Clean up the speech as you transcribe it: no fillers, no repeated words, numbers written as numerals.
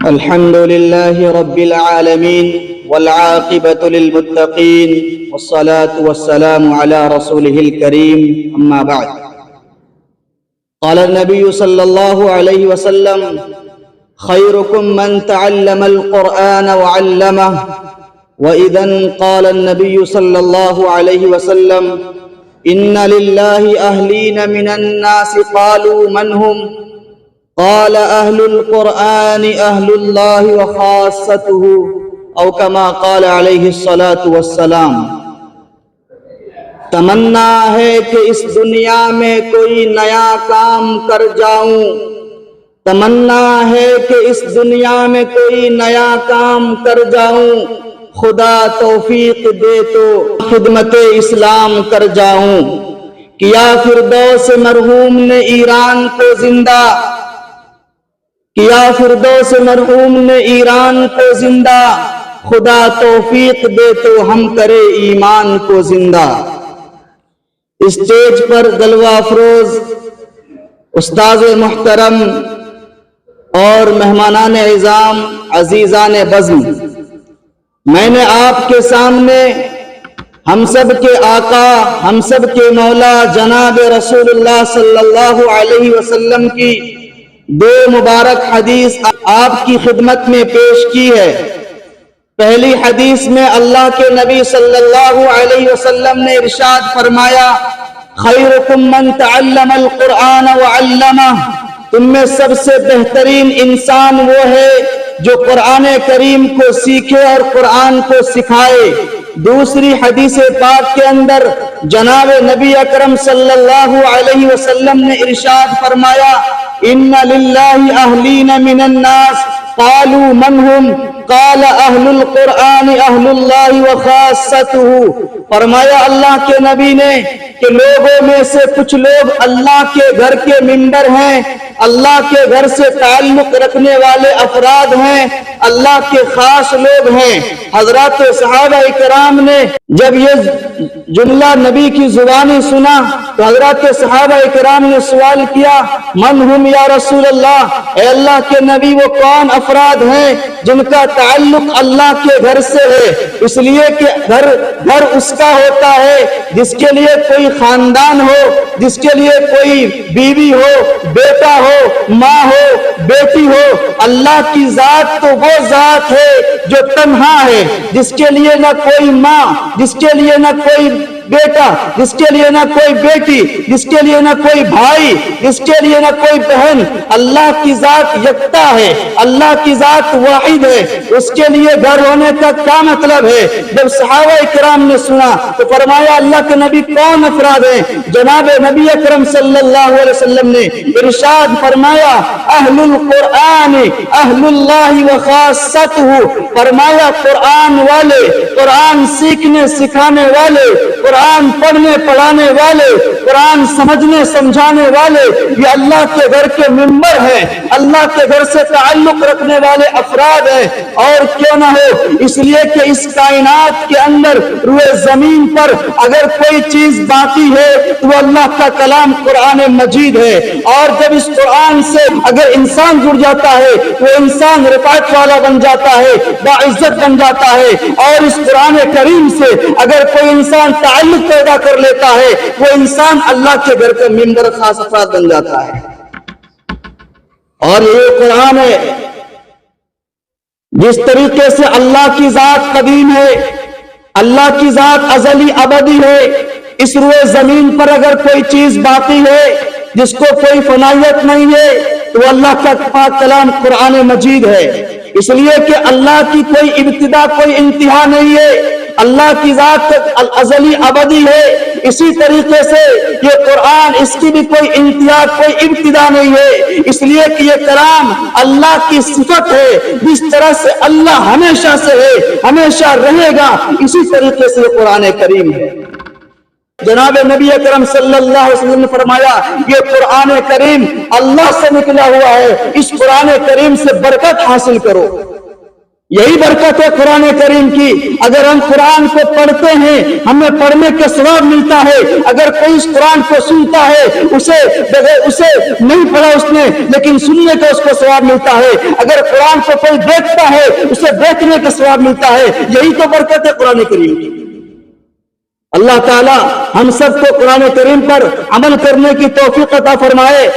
الحمد لله رب العالمين والعاقبة للمتقين والصلاة والسلام على رسوله الكريم أما بعد. قال النبي صلى الله عليه وسلم: خيركم من تعلم القرآن وعلمه. وإذن قال النبي صلى الله عليه وسلم: إن لله أهلين من الناس. قالوا من هم؟ قال: أهل القرآن أهل الله وخاصته، أو كما قال عليه الصلاة والسلام. تمنا ہے کہ اس دنیا میں کوئی نیا کام کر جاؤں، تمنا ہے کہ اس دنیا میں کوئی نیا کام کر جاؤں، خدا توفیق دے تو خدمت اسلام کر جاؤں. کیا فردوس مرحوم نے ایران کو زندہ، کیا فردوس مرحوم نے ایران کو زندہ، خدا توفیق دے تو ہم کرے ایمان کو زندہ. اسٹیج پر جلوہ افروز استاذ محترم اور مہمانان اعظام، عزیزان بزم، میں نے آپ کے سامنے ہم سب کے آقا، ہم سب کے مولا جناب رسول اللہ صلی اللہ علیہ وسلم کی دو مبارک حدیث آپ کی خدمت میں پیش کی ہے. پہلی حدیث میں اللہ کے نبی صلی اللہ علیہ وسلم نے ارشاد فرمایا: خیرکم من تعلم القرآن وعلمہ. تم میں سب سے بہترین انسان وہ ہے جو قرآن کریم کو سیکھے اور قرآن کو سکھائے. دوسری حدیث پاک کے اندر جناب نبی اکرم صلی اللہ علیہ وسلم نے ارشاد فرمایا: ان للہ اہلین من الناس. قالوا من هم؟ قال اہل القرآن اہل اللہ وخاصته. فرمایا اللہ کے نبی نے کہ لوگوں میں سے کچھ لوگ اللہ کے گھر کے ممبر ہیں، اللہ کے گھر سے تعلق رکھنے والے افراد ہیں، اللہ کے خاص لوگ ہیں. حضرات صحابہ کرام نے جب یہ جملہ نبی کی زبانی سنا تو حضرات صحابہ کرام نے سوال کیا: من ہم یا رسول اللہ؟ اے اللہ کے نبی وہ کون افراد ہیں جن کا تعلق اللہ کے گھر سے ہے؟ اس لیے کہ گھر اس کا ہوتا ہے جس کے لیے کوئی خاندان ہو، جس کے لیے کوئی بیوی ہو، بیٹا ہو، ماں ہو، بیٹی ہو. اللہ کی ذات تو وہ ذات ہے جو تنہا ہے، جس کے لیے نہ کوئی ماں، جس کے لیے نہ کوئی بیٹا، جس کے لیے نہ کوئی بیٹی، جس کے لیے نہ کوئی بھائی، جس کے لیے نہ کوئی بہن. اللہ کی ذات یکتا ہے، اللہ کی ذات واحد ہے. اس کے لیے گھر ہونے کا کیا مطلب ہے؟ جب صحابہ کرام نے سنا تو فرمایا اللہ کے نبی کون افراد ہیں؟ جناب نبی اکرم صلی اللہ علیہ وسلم نے ارشاد فرمایا: اہل القرآن اہل اللہ وخاصتہ. فرمایا قرآن والے، قرآن سیکھنے سکھانے والے، قرآن پڑھنے پڑھانے والے، قرآن سمجھنے سمجھانے والے، یہ اللہ کے گھر کے ممبر ہیں، اللہ کے گھر سے تعلق رکھنے والے افراد ہیں. اور کیوں نہ ہو، اس لیے کہ اس کائنات کے اندر روئے زمین پر اگر کوئی چیز باقی ہے تو اللہ کا کلام قرآن مجید ہے. اور جب اس قرآن سے اگر انسان جڑ جاتا ہے تو انسان رفعت والا بن جاتا ہے، باعزت بن جاتا ہے. اور اس قرآن کریم سے اگر کوئی انسان تعلق پیدا کر لیتا ہے وہ انسان اللہ کے گھر کا ممبر خاص افراد بن جاتا ہے. اور یہ قرآن ہے جس طریقے سے اللہ کی ذات قدیم ہے، اللہ کی ذات ازلی ابدی ہے. اس روئے زمین پر اگر کوئی چیز باقی ہے جس کو کوئی فنائیت نہیں ہے تو اللہ کا پاک کلام قرآن مجید ہے. اس لیے کہ اللہ کی کوئی ابتدا کوئی انتہا نہیں ہے، اللہ کی ذات ازلی ابدی ہے. اسی طریقے سے یہ قرآن، اس کی بھی کوئی انتہا کوئی ابتدا نہیں ہے. اس لیے کہ یہ کلام اللہ کی صفت ہے، جس طرح سے اللہ ہمیشہ سے ہے، ہمیشہ رہے گا، اسی طریقے سے یہ قرآن کریم ہے. جناب نبی اکرم صلی اللہ علیہ وسلم نے فرمایا یہ قرآن کریم اللہ سے نکلا ہوا ہے، اس قرآن کریم سے برکت حاصل کرو. یہی برکت ہے قرآن کریم کی. اگر ہم قرآن کو پڑھتے ہیں ہمیں پڑھنے کا ثواب ملتا ہے. اگر کوئی اس قرآن کو سنتا ہے اسے نہیں پڑھا اس نے لیکن سننے کا اس کو ثواب ملتا ہے. اگر قرآن کو کوئی دیکھتا ہے اسے دیکھنے کا ثواب ملتا ہے. یہی تو برکت ہے قرآن کریم کی. اللہ تعالی ہم سب کو قرآن کریم پر عمل کرنے کی توفیق عطا فرمائے.